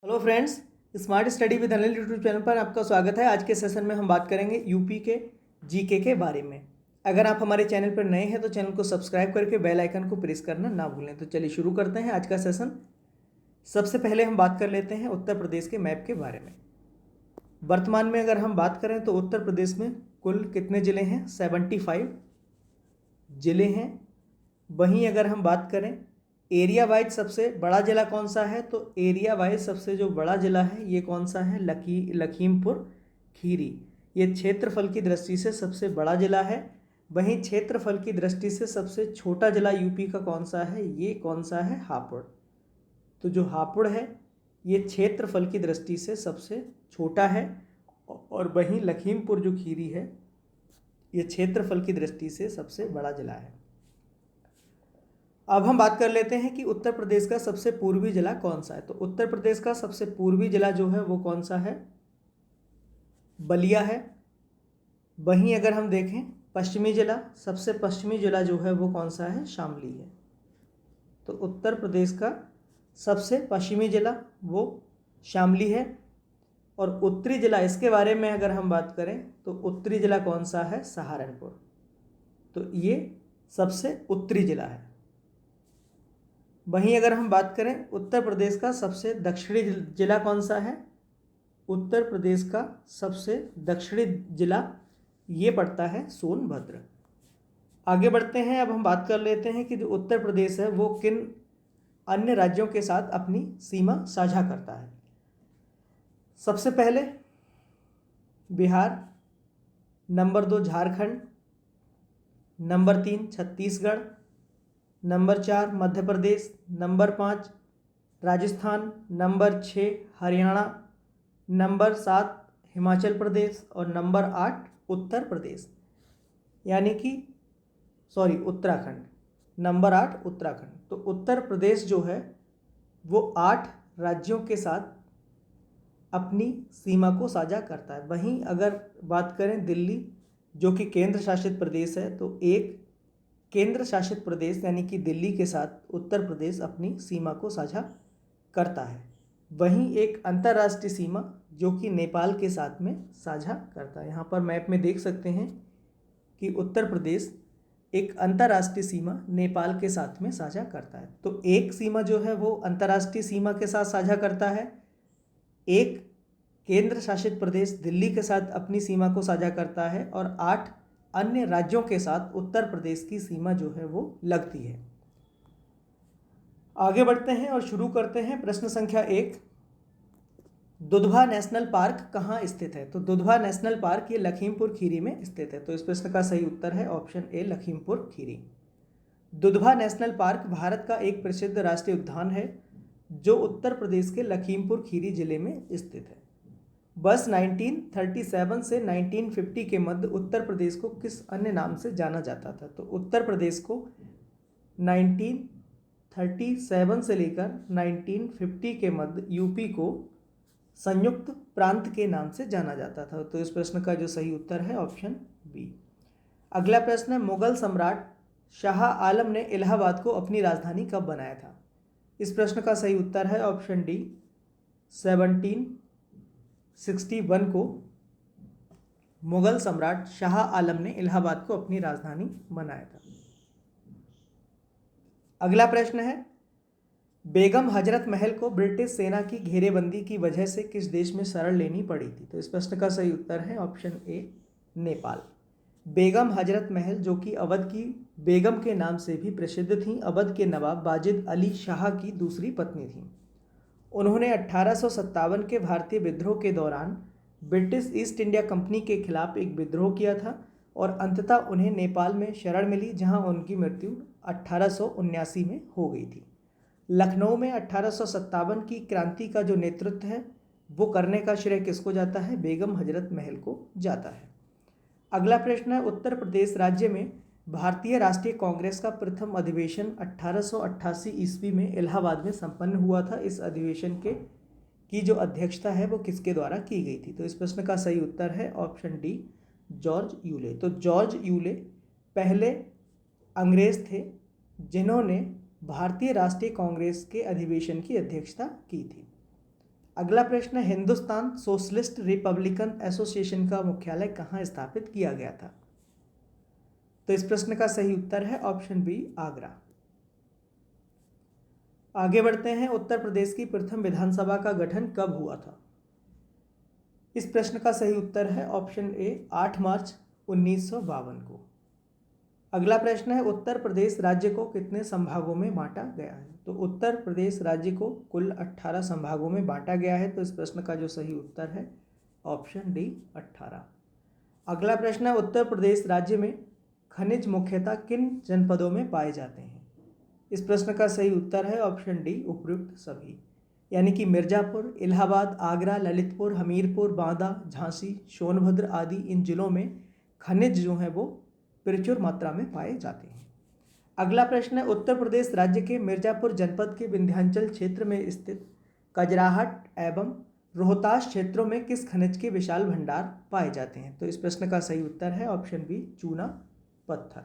Hello friends, smart study with Anil YouTube channel पर आपका स्वागत है। आज के सेशन में हम बात करेंगे यूपी के जीके के बारे में। अगर आप हमारे चैनल पर नए हैं तो चैनल को सब्सक्राइब करके बेल आइकन को प्रेस करना ना भूलें। तो चलिए शुरू करते हैं आज का सेशन। सबसे पहले हम बात कर लेते हैं उत्तर प्रदेश के मैप के बारे में। वर्तमान में अगर हम बात करें तो उत्तर प्रदेश में कुल कितने ज़िले हैं? 75 ज़िले हैं। वहीं अगर हम बात करें एरिया वाइज सबसे बड़ा ज़िला कौन सा है, तो एरिया वाइज सबसे जो बड़ा ज़िला है ये कौन सा है? लखीमपुर खीरी। ये क्षेत्रफल की दृष्टि से सबसे बड़ा ज़िला है। वहीं क्षेत्रफल की दृष्टि से सबसे छोटा ज़िला यूपी का कौन सा है? ये कौन सा है? हापुड़। तो जो हापुड़ है ये क्षेत्रफल की दृष्टि से सबसे छोटा है, और वहीं लखीमपुर जो खीरी है ये क्षेत्रफल की दृष्टि से सबसे बड़ा ज़िला है। अब हम बात कर लेते हैं कि उत्तर प्रदेश का सबसे पूर्वी जिला कौन सा है। तो उत्तर प्रदेश का सबसे पूर्वी जिला जो है वो कौन सा है? बलिया है। वहीं अगर हम देखें पश्चिमी जिला, सबसे पश्चिमी जिला जो है वो कौन सा है? शामली है। तो उत्तर प्रदेश का सबसे पश्चिमी जिला वो शामली है। और उत्तरी जिला, इसके बारे में अगर हम बात करें तो उत्तरी जिला कौन सा है? सहारनपुर। तो ये सबसे उत्तरी जिला है। वहीं अगर हम बात करें उत्तर प्रदेश का सबसे दक्षिणी जिला कौन सा है? उत्तर प्रदेश का सबसे दक्षिणी जिला ये पड़ता है सोनभद्र। आगे बढ़ते हैं। अब हम बात कर लेते हैं कि जो उत्तर प्रदेश है वो किन अन्य राज्यों के साथ अपनी सीमा साझा करता है। सबसे पहले Bihar, number 2 Jharkhand, number 3 Chhattisgarh, number 4 Madhya Pradesh, number 5 Rajasthan, number 6 Haryana, number 7 Himachal Pradesh और नंबर 8 उत्तर प्रदेश, यानी कि उत्तराखंड। नंबर 8 उत्तराखंड। तो उत्तर प्रदेश जो है वो 8 राज्यों के साथ अपनी सीमा को साझा करता है। वहीं अगर बात करें दिल्ली जो कि केंद्र शासित प्रदेश है, तो एक केंद्र शासित प्रदेश यानी कि दिल्ली के साथ उत्तर प्रदेश अपनी सीमा को साझा करता है। वहीं एक अंतर्राष्ट्रीय सीमा जो कि नेपाल के साथ में साझा करता है। यहाँ पर मैप में देख सकते हैं कि उत्तर प्रदेश एक अंतर्राष्ट्रीय सीमा नेपाल के साथ में साझा करता है। तो एक सीमा जो है वो अंतर्राष्ट्रीय सीमा के साथ साझा करता है, एक केंद्र शासित प्रदेश दिल्ली के साथ अपनी सीमा को साझा करता है, और 8 अन्य राज्यों के साथ उत्तर प्रदेश की सीमा जो है वो लगती है। आगे बढ़ते हैं और शुरू करते हैं प्रश्न संख्या 1। दुधवा नेशनल पार्क कहाँ स्थित है? तो दुधवा नेशनल पार्क ये लखीमपुर खीरी में स्थित है। तो इस प्रश्न का सही उत्तर है option A, Lakhimpur Kheri. Dudhwa national park Bharat का एक प्रसिद्ध राष्ट्रीय उद्यान है जो उत्तर प्रदेश के लखीमपुर खीरी जिले में स्थित है। वर्ष 1937 से 1950 के मध्य उत्तर प्रदेश को किस अन्य नाम से जाना जाता था? तो उत्तर प्रदेश को 1937 से लेकर 1950 के मध्य यूपी को संयुक्त प्रांत के नाम से जाना जाता था। तो इस प्रश्न का जो सही उत्तर है ऑप्शन बी। अगला प्रश्न है, मुगल सम्राट शाह आलम ने इलाहाबाद को अपनी राजधानी कब बनाया था? इस प्रश्न का सही उत्तर है ऑप्शन डी, 1761 को मुगल सम्राट शाह आलम ने इलाहाबाद को अपनी राजधानी बनाया था। अगला प्रश्न है, बेगम हजरत महल को ब्रिटिश सेना की घेरेबंदी की वजह से किस देश में शरण लेनी पड़ी थी? तो इस प्रश्न का सही उत्तर है ऑप्शन ए, नेपाल। बेगम हजरत महल जो कि अवध की बेगम के नाम से भी प्रसिद्ध थीं, अवध के नवाब वाजिद अली शाह की दूसरी पत्नी थीं। उन्होंने 1857 के भारतीय विद्रोह के दौरान ब्रिटिश ईस्ट इंडिया कंपनी के खिलाफ एक विद्रोह किया था, और अंततः उन्हें नेपाल में शरण मिली जहां उनकी मृत्यु 1879 में हो गई थी। लखनऊ में 1857 की क्रांति का जो नेतृत्व है वो करने का श्रेय किसको जाता है? बेगम हजरत महल को जाता है। अगला प्रश्न है, उत्तर प्रदेश राज्य में भारतीय राष्ट्रीय कांग्रेस का प्रथम अधिवेशन 1888 ईस्वी में इलाहाबाद में संपन्न हुआ था। इस अधिवेशन की जो अध्यक्षता है वो किसके द्वारा की गई थी? तो इस प्रश्न का सही उत्तर है ऑप्शन डी, जॉर्ज यूले। तो जॉर्ज यूले पहले अंग्रेज थे जिन्होंने भारतीय राष्ट्रीय कांग्रेस के अधिवेशन की अध्यक्षता की थी। अगला प्रश्न है, हिंदुस्तान सोशलिस्ट रिपब्लिकन एसोसिएशन का मुख्यालय कहाँ स्थापित किया गया था? तो इस प्रश्न का सही उत्तर है ऑप्शन बी, आगरा। आगे बढ़ते हैं, उत्तर प्रदेश की प्रथम विधानसभा का गठन कब हुआ था? इस प्रश्न का सही उत्तर है ऑप्शन ए, 8 मार्च 1952 को। अगला प्रश्न है, उत्तर प्रदेश राज्य को कितने संभागों में बांटा गया है? तो उत्तर प्रदेश राज्य को कुल 18 संभागों में बांटा गया है। तो इस प्रश्न का जो सही उत्तर है ऑप्शन डी, 18। अगला प्रश्न है, उत्तर प्रदेश राज्य में खनिज मुख्यतः किन जनपदों में पाए जाते हैं? इस प्रश्न का सही उत्तर है ऑप्शन डी, उपयुक्त सभी, यानी कि मिर्ज़ापुर, इलाहाबाद, आगरा, ललितपुर, हमीरपुर, बांदा, झांसी, सोनभद्र आदि इन जिलों में खनिज जो है वो प्रचुर मात्रा में पाए जाते हैं। अगला प्रश्न है, उत्तर प्रदेश राज्य के मिर्ज़ापुर जनपद के विंध्याचल क्षेत्र में स्थित कजराहट एवं रोहतास क्षेत्रों में किस खनिज के विशाल भंडार पाए जाते हैं? तो इस प्रश्न का सही उत्तर है ऑप्शन बी, चूना पत्थर।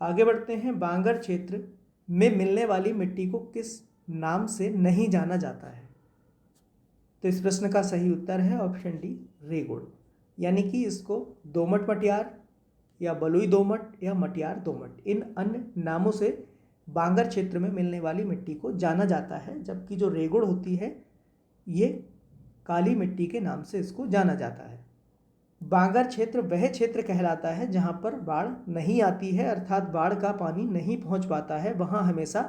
आगे बढ़ते हैं, बांगर क्षेत्र में मिलने वाली मिट्टी को किस नाम से नहीं जाना जाता है? तो इस प्रश्न का सही उत्तर है ऑप्शन डी, रेगुड़, यानी कि इसको दोमट मटियार या बलुई दोमट या मटियार दोमट, इन अन्य नामों से बांगर क्षेत्र में मिलने वाली मिट्टी को जाना जाता है, जबकि जो रेगुड़ होती है ये काली मिट्टी के नाम से इसको जाना जाता है। बांगर क्षेत्र वह क्षेत्र कहलाता है जहाँ पर बाढ़ नहीं आती है, अर्थात बाढ़ का पानी नहीं पहुँच पाता है, वहाँ हमेशा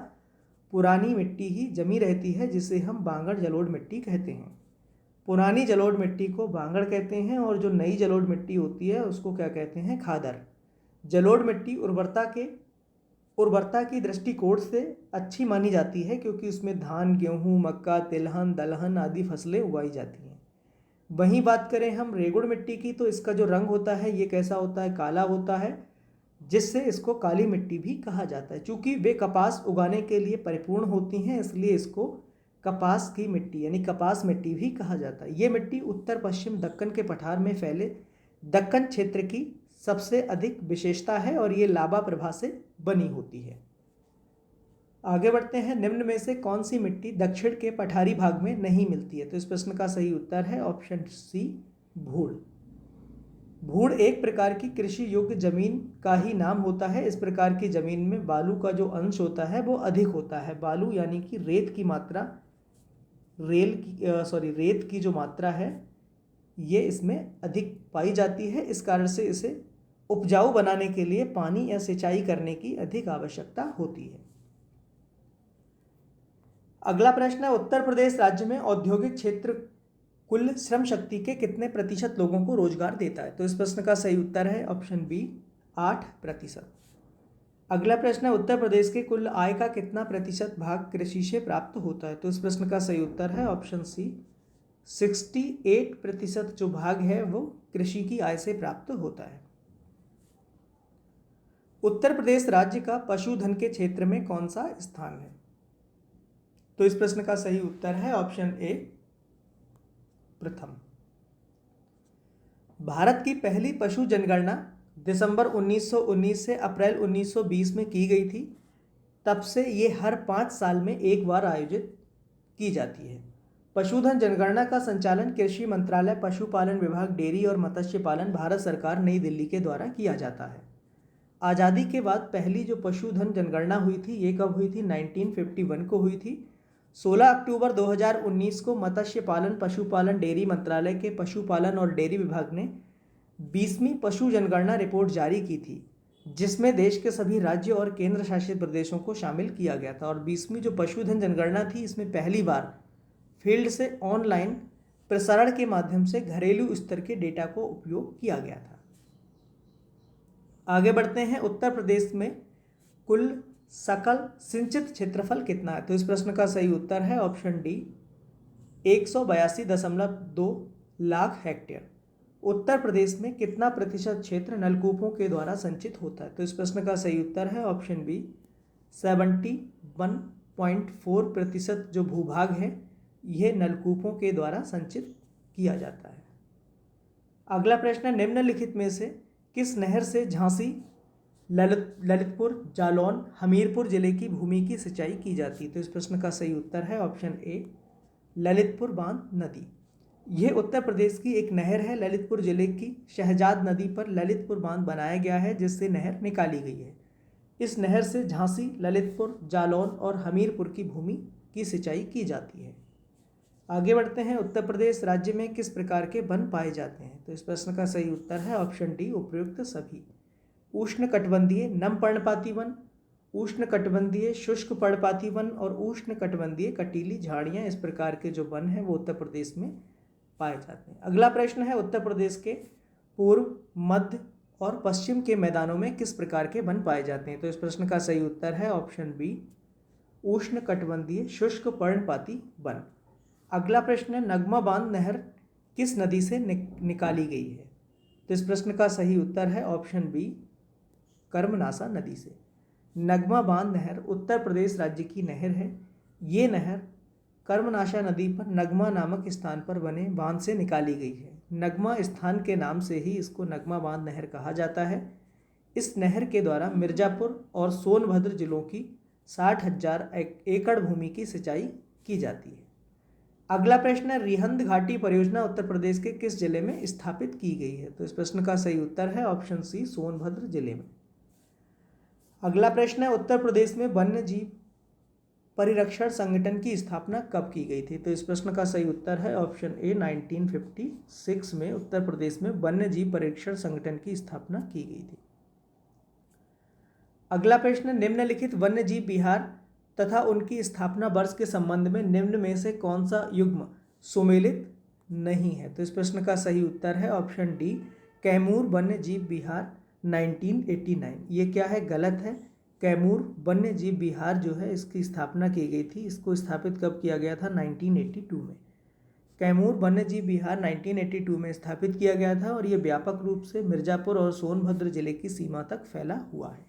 पुरानी मिट्टी ही जमी रहती है, जिसे हम बांगर जलोढ़ मिट्टी कहते हैं। पुरानी जलोढ़ मिट्टी को बांगर कहते हैं और जो नई जलोढ़ मिट्टी होती है उसको क्या कहते हैं? खादर। जलोढ़ मिट्टी उर्वरता की दृष्टिकोण से अच्छी मानी जाती है, क्योंकि उसमें धान, गेहूँ, मक्का, तिलहन, दलहन आदि फसलें उगाई जाती हैं। वहीं बात करें हम रेगुड़ मिट्टी की, तो इसका जो रंग होता है ये कैसा होता है? काला होता है, जिससे इसको काली मिट्टी भी कहा जाता है। चूँकि वे कपास उगाने के लिए परिपूर्ण होती हैं, इसलिए इसको कपास की मिट्टी यानी कपास मिट्टी भी कहा जाता है। ये मिट्टी उत्तर पश्चिम दक्कन के पठार में फैले दक्कन क्षेत्र की सबसे अधिक विशेषता है और ये लावा प्रभा से बनी होती है। आगे बढ़ते हैं, निम्न में से कौन सी मिट्टी दक्षिण के पठारी भाग में नहीं मिलती है? तो इस प्रश्न का सही उत्तर है ऑप्शन सी, भूड़। भूड़ एक प्रकार की कृषि योग्य जमीन का ही नाम होता है। इस प्रकार की जमीन में बालू का जो अंश होता है वो अधिक होता है। बालू यानी कि रेत की मात्रा, रेत की जो मात्रा है ये इसमें अधिक पाई जाती है। इस कारण से इसे उपजाऊ बनाने के लिए पानी या सिंचाई करने की अधिक आवश्यकता होती है। अगला प्रश्न है, उत्तर प्रदेश राज्य में औद्योगिक क्षेत्र कुल श्रम शक्ति के कितने प्रतिशत लोगों को रोजगार देता है? तो इस प्रश्न का सही उत्तर है ऑप्शन बी, 8%। अगला प्रश्न है, उत्तर प्रदेश के कुल आय का कितना प्रतिशत भाग कृषि से प्राप्त होता है? तो इस प्रश्न का सही उत्तर है ऑप्शन सी, 68% जो भाग है वो कृषि की आय से प्राप्त होता है। उत्तर प्रदेश राज्य का पशुधन के क्षेत्र में कौन सा स्थान है? तो इस प्रश्न का सही उत्तर है ऑप्शन ए, प्रथम। भारत की पहली पशु जनगणना दिसंबर 1919 से अप्रैल 1920 में की गई थी। तब से ये हर 5 साल में एक बार आयोजित की जाती है। पशुधन जनगणना का संचालन कृषि मंत्रालय, पशुपालन विभाग, डेयरी और मत्स्य पालन, भारत सरकार, नई दिल्ली के द्वारा किया जाता है। आज़ादी के बाद पहली जो पशुधन जनगणना हुई थी ये कब हुई थी? 1951 को हुई थी। 16 अक्टूबर 2019 को मत्स्य पालन, पशुपालन, डेयरी मंत्रालय के पशुपालन और डेयरी विभाग ने 20वीं पशु जनगणना रिपोर्ट जारी की थी, जिसमें देश के सभी राज्यों और केंद्र शासित प्रदेशों को शामिल किया गया था। और 20वीं जो पशुधन जनगणना थी इसमें पहली बार फील्ड से ऑनलाइन प्रसारण के माध्यम से घरेलू स्तर के डेटा को उपयोग किया गया था। आगे बढ़ते हैं, उत्तर प्रदेश में कुल सकल सिंचित क्षेत्रफल कितना है? तो इस प्रश्न का सही उत्तर है option D, 182.2 lakh hectare. Uttar Pradesh में कितना प्रतिशत क्षेत्र नलकूपों के द्वारा संचित होता है? तो इस प्रश्न का सही उत्तर है ऑप्शन बी, 71.4% जो भूभाग है यह नलकूपों के द्वारा संचित किया जाता है। अगला प्रश्न, निम्नलिखित में से किस नहर से झांसी, ललितपुर, जालौन, हमीरपुर जिले की भूमि की सिंचाई की जाती है? तो इस प्रश्न का सही उत्तर है ऑप्शन ए, ललितपुर बांध नदी। यह उत्तर प्रदेश की एक नहर है। ललितपुर जिले की शहजाद नदी पर ललितपुर बांध बनाया गया है, जिससे नहर निकाली गई है। इस नहर से झांसी, ललितपुर, जालौन और हमीरपुर की भूमि की सिंचाई की जाती है। आगे बढ़ते हैं। उत्तर प्रदेश राज्य में किस प्रकार के वन पाए जाते हैं? तो इस प्रश्न का सही उत्तर है ऑप्शन डी, उपर्युक्त सभी। उष्णकटिबंधीय नम पर्णपाती वन, उष्णकटिबंधीय शुष्क पर्णपाती वन और उष्णकटिबंधीय कटीली झाड़ियाँ, इस प्रकार के जो वन हैं वो उत्तर प्रदेश में पाए जाते हैं। अगला प्रश्न है, उत्तर प्रदेश के पूर्व, मध्य और पश्चिम के मैदानों में किस प्रकार के वन पाए जाते हैं? तो इस प्रश्न का सही उत्तर है ऑप्शन बी, उष्णकटिबंधीय शुष्क पर्णपाती वन। अगला प्रश्न है, नगमा बांध नहर किस नदी से निकाली गई है? तो इस प्रश्न का सही उत्तर है ऑप्शन बी, कर्मनासा नदी से। नगमा बांध नहर उत्तर प्रदेश राज्य की नहर है। ये नहर कर्मनाशा नदी पर नगमा नामक स्थान पर बने बांध से निकाली गई है। नगमा स्थान के नाम से ही इसको नगमा बांध नहर कहा जाता है। इस नहर के द्वारा मिर्जापुर और सोनभद्र जिलों की 60,000 एकड़ भूमि की सिंचाई की जाती है। अगला प्रश्न है, रिहंद घाटी परियोजना उत्तर प्रदेश के किस जिले में स्थापित की गई है? तो इस प्रश्न का सही उत्तर है ऑप्शन सी, सोनभद्र जिले में। अगला प्रश्न है, उत्तर प्रदेश में वन्य जीव परिरक्षण संगठन की स्थापना कब की गई थी? तो इस प्रश्न का सही उत्तर है ऑप्शन ए, 1956 में उत्तर प्रदेश में वन्य जीव परिरक्षण संगठन की स्थापना की गई थी। अगला प्रश्न, निम्नलिखित वन्य जीव विहार तथा उनकी स्थापना वर्ष के संबंध में निम्न में से कौन सा युग्म सुमेलित नहीं है? तो इस प्रश्न का सही उत्तर है ऑप्शन डी, कैमूर वन्य जीव विहार 1989। ये क्या है? गलत है। कैमूर वन्य जीव विहार जो है इसकी स्थापना की गई थी। इसको स्थापित कब किया गया था? 1982 में। कैमूर वन्य जीव विहार 1982 में स्थापित किया गया था और ये व्यापक रूप से मिर्जापुर और सोनभद्र जिले की सीमा तक फैला हुआ है।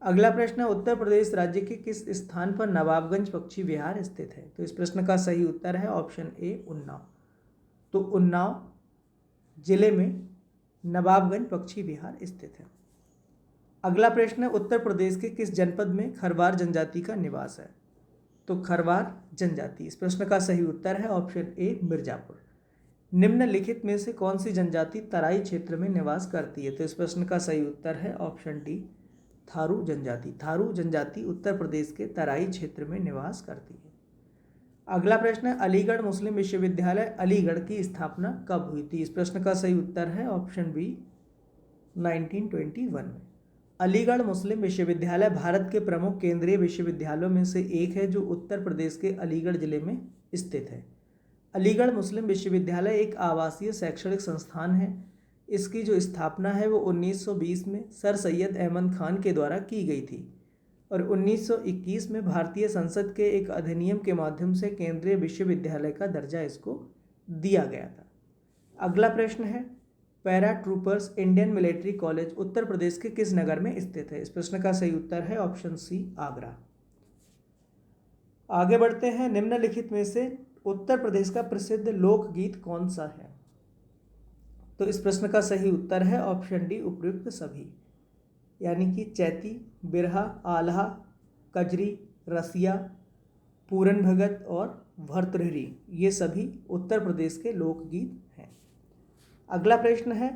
अगला प्रश्न है, उत्तर प्रदेश राज्य के किस स्थान पर नवाबगंज पक्षी विहार स्थित है? तो इस प्रश्न का सही उत्तर है ऑप्शन ए, उन्नाव। तो उन्नाव जिले में नवाबगंज पक्षी विहार स्थित है। अगला प्रश्न है, उत्तर प्रदेश के किस जनपद में खरवार जनजाति का निवास है? तो खरवार जनजाति, इस प्रश्न का सही उत्तर है ऑप्शन ए, मिर्जापुर। निम्नलिखित में से कौन सी जनजाति तराई क्षेत्र में निवास करती है? तो इस प्रश्न का सही उत्तर है ऑप्शन डी, थारू जनजाति। थारू जनजाति उत्तर प्रदेश के तराई क्षेत्र में निवास करती है। अगला प्रश्न है, अलीगढ़ मुस्लिम विश्वविद्यालय अलीगढ़ की स्थापना कब हुई थी? इस प्रश्न का सही उत्तर है ऑप्शन बी, 1921 में। अलीगढ़ मुस्लिम विश्वविद्यालय भारत के प्रमुख केंद्रीय विश्वविद्यालयों में से एक है जो उत्तर प्रदेश के अलीगढ़ जिले में स्थित है। अलीगढ़ मुस्लिम विश्वविद्यालय एक आवासीय शैक्षणिक संस्थान है। इसकी जो स्थापना है वो 1920 में सर सैयद अहमद खान के द्वारा की गई थी और 1921 में भारतीय संसद के एक अधिनियम के माध्यम से केंद्रीय विश्वविद्यालय का दर्जा इसको दिया गया था। अगला प्रश्न है, paratroopers Indian military college Uttar Pradesh के किस नगर में स्थित है? इस प्रश्न का सही उत्तर है ऑप्शन सी, आगरा। आगे बढ़ते हैं, निम्नलिखित में से उत्तर प्रदेश का प्रसिद्ध लोकगीत कौन सा है? तो इस प्रश्न का सही उत्तर है ऑप्शन डी, उपर्युक्त सभी। यानी कि चैती, बिरहा, आल्हा, कजरी, रसिया, पूरन भगत और भर्तृहरि, ये सभी उत्तर प्रदेश के लोकगीत हैं। अगला प्रश्न है,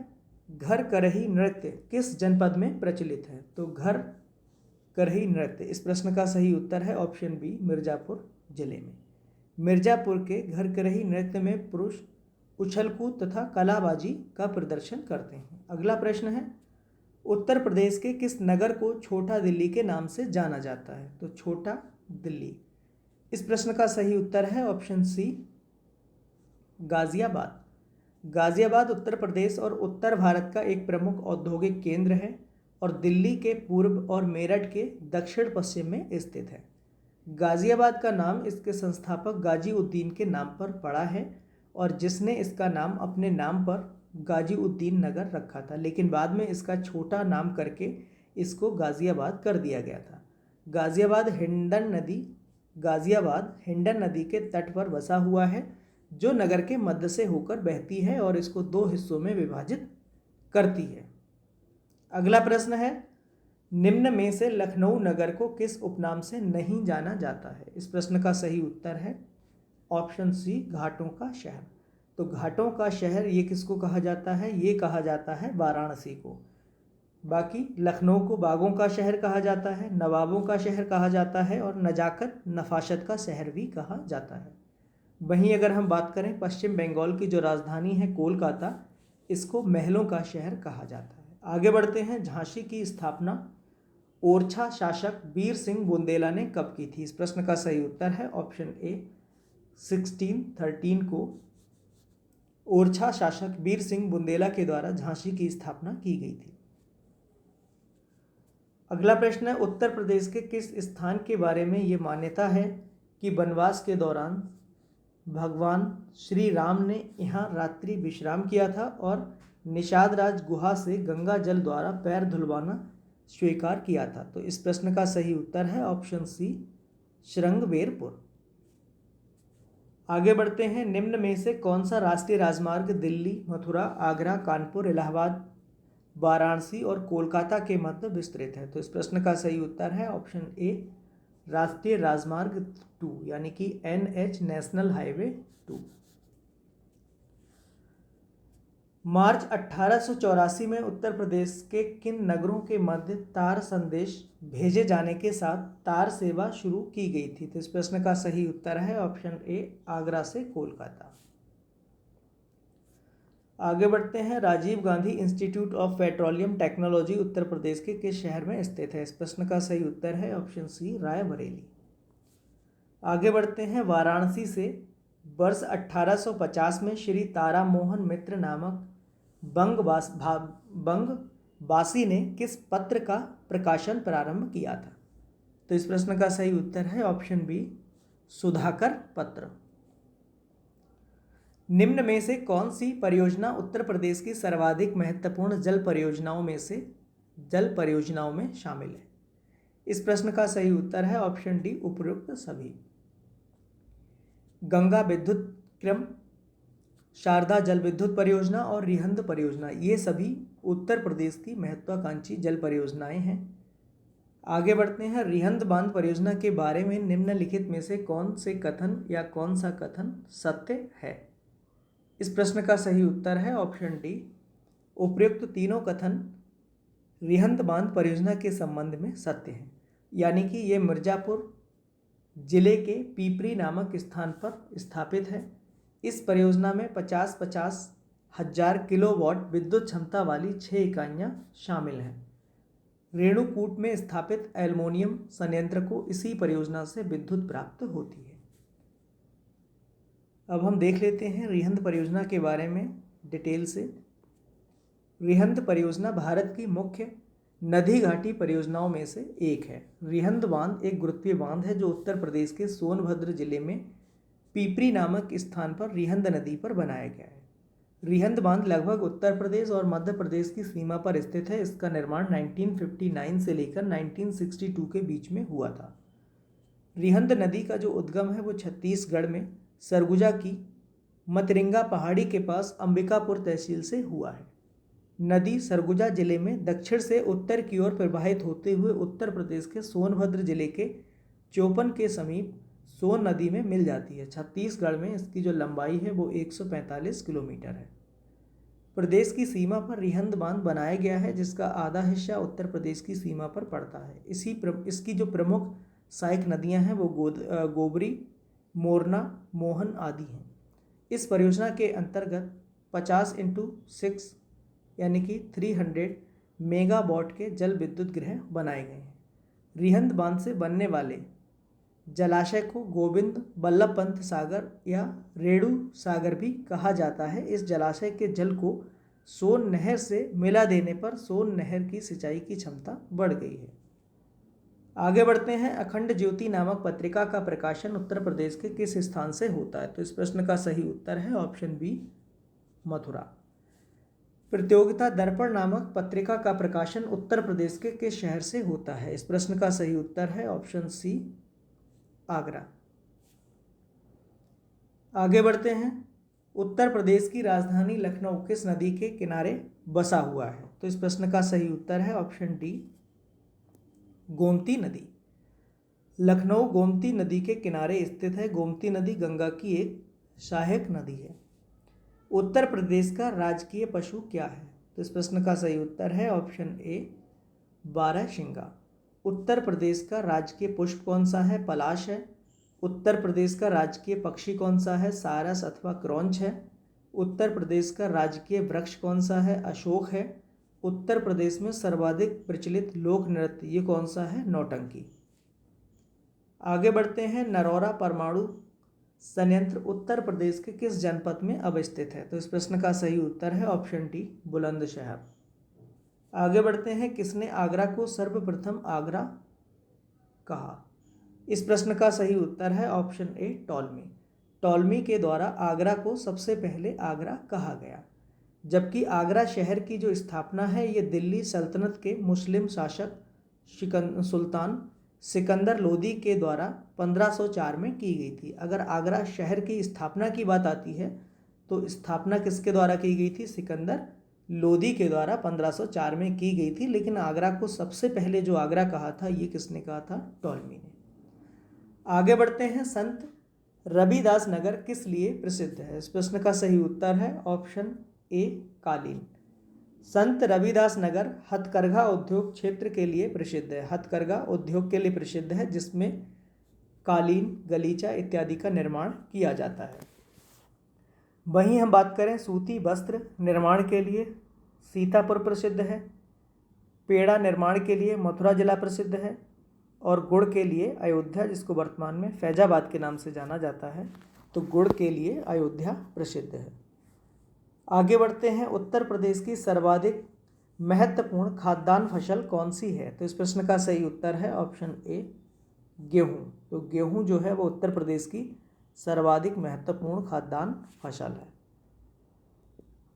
घर करही नृत्य किस जनपद में प्रचलित है? तो घर करही नृत्य, इस प्रश्न का सही उत्तर है ऑप्शन बी, मिर्जापुर जिले में। मिर्जापुर के घर करही नृत्य में पुरुष उछलकूद तथा कलाबाजी का प्रदर्शन करते हैं। अगला प्रश्न है, उत्तर प्रदेश के किस नगर को छोटा दिल्ली के नाम से जाना जाता है? तो छोटा दिल्ली, इस प्रश्न का सही उत्तर है ऑप्शन सी, गाजियाबाद। गाजियाबाद उत्तर प्रदेश और उत्तर भारत का एक प्रमुख औद्योगिक केंद्र है और दिल्ली के पूर्व और मेरठ के दक्षिण पश्चिम में स्थित है। गाजियाबाद का नाम इसके संस्थापक गाजी उद्दीन के नाम पर पड़ा है और जिसने इसका नाम अपने नाम पर गाजी उद्दीन नगर रखा था, लेकिन बाद में इसका छोटा नाम करके इसको गाजियाबाद कर दिया गया था। गाजियाबाद हिंडन नदी के तट पर बसा हुआ है जो नगर के मध्य से होकर बहती है और इसको 2 हिस्सों में विभाजित करती है। अगला प्रश्न है, निम्न में से लखनऊ नगर को किस उपनाम से नहीं जाना जाता है? इस प्रश्न का सही उत्तर है ऑप्शन सी घाटों का शहर। तो घाटों का शहर ये किसको कहा जाता है? ये कहा जाता है वाराणसी को। बाकी लखनऊ को बागों का शहर कहा जाता है, नवाबों का शहर कहा जाता है और नजाकत नफासत का शहर भी कहा जाता है। वहीं अगर हम बात करें पश्चिम बंगाल की जो राजधानी है कोलकाता, इसको महलों का शहर कहा जाता है। आगे बढ़ते हैं। झांसी की स्थापना ओरछा शासक वीर सिंह बुंदेला ने कब की थी? इस प्रश्न का सही उत्तर है ऑप्शन ए 1613 को ओरछा शासक वीर सिंह बुंदेला के द्वारा झांसी की स्थापना की गई थी। अगला प्रश्न है उत्तर प्रदेश के किस स्थान के बारे में ये मान्यता है कि वनवास के दौरान भगवान श्री राम ने यहाँ रात्रि विश्राम किया था और निषाद राज गुहा से गंगा जल द्वारा पैर धुलवाना स्वीकार किया था? तो इस प्रश्न का सही उत्तर है ऑप्शन सी श्रृंगवेरपुर। आगे बढ़ते हैं। निम्न में से कौन सा राष्ट्रीय राजमार्ग दिल्ली, मथुरा, आगरा, कानपुर, इलाहाबाद, वाराणसी और कोलकाता के मध्य विस्तृत है? तो इस प्रश्न का सही उत्तर है ऑप्शन ए राष्ट्रीय राजमार्ग 2 यानी कि NH नेशनल हाईवे 2। मार्च 1884 में उत्तर प्रदेश के किन नगरों के मध्य तार संदेश भेजे जाने के साथ तार सेवा शुरू की गई थी? तो इस प्रश्न का सही उत्तर है ऑप्शन ए आगरा से कोलकाता। आगे बढ़ते हैं। Rajiv Gandhi institute of petroleum technology Uttar Pradesh के किस शहर में स्थित है? इस प्रश्न का सही उत्तर है ऑप्शन सी रायबरेली। आगे बढ़ते हैं। वाराणसी से वर्ष 1850 में श्री तारा मोहन मित्र नामक बंगवासी ने किस पत्र का प्रकाशन प्रारंभ किया था? तो इस प्रश्न का सही उत्तर है ऑप्शन बी सुधाकर पत्र। निम्न में से कौन सी परियोजना उत्तर प्रदेश की सर्वाधिक महत्वपूर्ण जल परियोजनाओं में शामिल है? इस प्रश्न का सही उत्तर है ऑप्शन डी उपरोक्त सभी। गंगा विद्युत क्रम, शारदा जल विद्युत परियोजना और रिहंद परियोजना, ये सभी उत्तर प्रदेश की महत्वाकांक्षी जल परियोजनाएं हैं। आगे बढ़ते हैं। रिहंद बांध परियोजना के बारे में निम्नलिखित में से कौन से कथन या कौन सा कथन सत्य है? इस प्रश्न का सही उत्तर है ऑप्शन डी उपयुक्त तीनों कथन रिहंद बांध परियोजना के संबंध में सत्य हैं। यानी कि ये मिर्जापुर जिले के पीपरी नामक स्थान पर स्थापित है। इस परियोजना में 50-50 हजार किलोवाट विद्युत क्षमता वाली 6 इकाइयाँ शामिल हैं। रेणुकूट में स्थापित एल्युमिनियम संयंत्र को इसी परियोजना से विद्युत प्राप्त होती है। अब हम देख लेते हैं रिहंद परियोजना के बारे में डिटेल से। रिहंद परियोजना भारत की मुख्य नदी घाटी परियोजनाओं में से एक है। रिहंद बांध एक गुरुत्वीय बांध है जो उत्तर प्रदेश के सोनभद्र जिले में पीपरी नामक स्थान पर रिहंद नदी पर बनाया गया है। रिहंद बांध लगभग उत्तर प्रदेश और मध्य प्रदेश की सीमा पर स्थित है। इसका निर्माण 1959 से लेकर 1962 के बीच में हुआ था। रिहंद नदी का जो उद्गम है वो छत्तीसगढ़ में सरगुजा की मतरिंगा पहाड़ी के पास अंबिकापुर तहसील से हुआ है। नदी सरगुजा जिले में दक्षिण से उत्तर की ओर प्रवाहित होते हुए उत्तर प्रदेश के सोनभद्र जिले के चौपन के समीप सोन नदी में मिल जाती है। छत्तीसगढ़ में इसकी जो लंबाई है वो 145 किलोमीटर है। प्रदेश की सीमा पर रिहंद बांध बनाया गया है जिसका आधा हिस्सा उत्तर प्रदेश की सीमा पर पड़ता है। इसकी जो प्रमुख सहायक नदियां हैं वो गोबरी, मोरना, मोहन आदि हैं। इस परियोजना के अंतर्गत 50x6 यानी कि 300 मेगावाट के जल विद्युत गृह बनाए गए हैं। रिहंद बांध से बनने वाले जलाशय को गोविंद बल्लभ पंत सागर या रेणु सागर भी कहा जाता है। इस जलाशय के जल को सोन नहर से मिला देने पर सोन नहर की सिंचाई की क्षमता बढ़ गई है। आगे बढ़ते हैं। अखंड ज्योति नामक पत्रिका का प्रकाशन उत्तर प्रदेश के किस स्थान से होता है? तो इस प्रश्न का सही उत्तर है ऑप्शन बी मथुरा। प्रतियोगिता दर्पण नामक पत्रिका का प्रकाशन उत्तर प्रदेश के किस शहर से होता है? इस प्रश्न का सही उत्तर है ऑप्शन सी आगरा। आगे बढ़ते हैं। उत्तर प्रदेश की राजधानी लखनऊ किस नदी के किनारे बसा हुआ है? तो इस प्रश्न का सही उत्तर है ऑप्शन डी गोमती नदी। लखनऊ गोमती नदी के किनारे स्थित है। गोमती नदी गंगा की एक सहायक नदी है। उत्तर प्रदेश का राजकीय पशु क्या है? तो इस प्रश्न का सही उत्तर है ऑप्शन ए बारहसिंगा। उत्तर प्रदेश का राजकीय पुष्प कौन सा है? पलाश है। उत्तर प्रदेश का राजकीय पक्षी कौन सा है? सारस अथवा क्रौंच है। उत्तर प्रदेश का राजकीय वृक्ष कौन सा है? अशोक है। उत्तर प्रदेश में सर्वाधिक प्रचलित लोक नृत्य ये कौन सा है? नौटंकी। आगे बढ़ते हैं। नरौरा परमाणु संयंत्र उत्तर प्रदेश के किस जनपद में अवस्थित है? तो इस प्रश्न का सही उत्तर है ऑप्शन डी बुलंदशहर। आगे बढ़ते हैं। किसने आगरा को सर्वप्रथम आगरा कहा? इस प्रश्न का सही उत्तर है ऑप्शन ए टॉलमी। टॉलमी के द्वारा आगरा को सबसे पहले आगरा कहा गया। जबकि आगरा शहर की जो स्थापना है ये दिल्ली सल्तनत के मुस्लिम शासक सुल्तान सिकंदर लोदी के द्वारा 1504 में की गई थी। अगर आगरा शहर की स्थापना की बात आती है तो स्थापना किसके द्वारा की गई थी? सिकंदर लोदी के द्वारा 1504 में की गई थी। लेकिन आगरा को सबसे पहले जो आगरा कहा था ये किसने कहा था? टॉलमी ने। आगे बढ़ते हैं। संत रविदास नगर किस लिए प्रसिद्ध है? इस प्रश्न का सही उत्तर है ऑप्शन ए कालीन। संत रविदास नगर हथकरघा उद्योग क्षेत्र के लिए प्रसिद्ध है। हथकरघा उद्योग के लिए प्रसिद्ध है जिसमें कालीन, गलीचा इत्यादि का निर्माण किया जाता है। वहीं हम बात करें सूती वस्त्र निर्माण के लिए सीतापुर प्रसिद्ध है। पेड़ा निर्माण के लिए मथुरा जिला प्रसिद्ध है। और गुड़ के लिए अयोध्या, जिसको वर्तमान में फैजाबाद के नाम से जाना जाता है, तो गुड़ के लिए अयोध्या प्रसिद्ध है। आगे बढ़ते हैं। उत्तर प्रदेश की सर्वाधिक महत्वपूर्ण खाद्यान्न फसल कौन सी है? तो इस प्रश्न का सही उत्तर है ऑप्शन ए गेहूँ। तो गेहूँ जो है वो उत्तर प्रदेश की सर्वाधिक महत्वपूर्ण खाद्यान्न फसल है।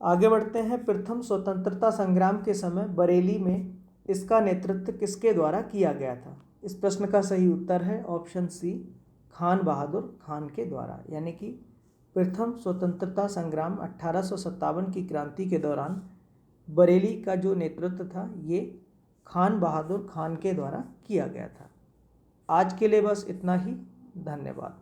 आगे बढ़ते हैं। प्रथम स्वतंत्रता संग्राम के समय बरेली में इसका नेतृत्व किसके द्वारा किया गया था? इस प्रश्न का सही उत्तर है ऑप्शन सी खान बहादुर खान के द्वारा। यानी कि प्रथम स्वतंत्रता संग्राम 1857 की क्रांति के दौरान बरेली का जो नेतृत्व था ये खान बहादुर खान के द्वारा किया गया था। आज के लिए बस इतना ही। धन्यवाद।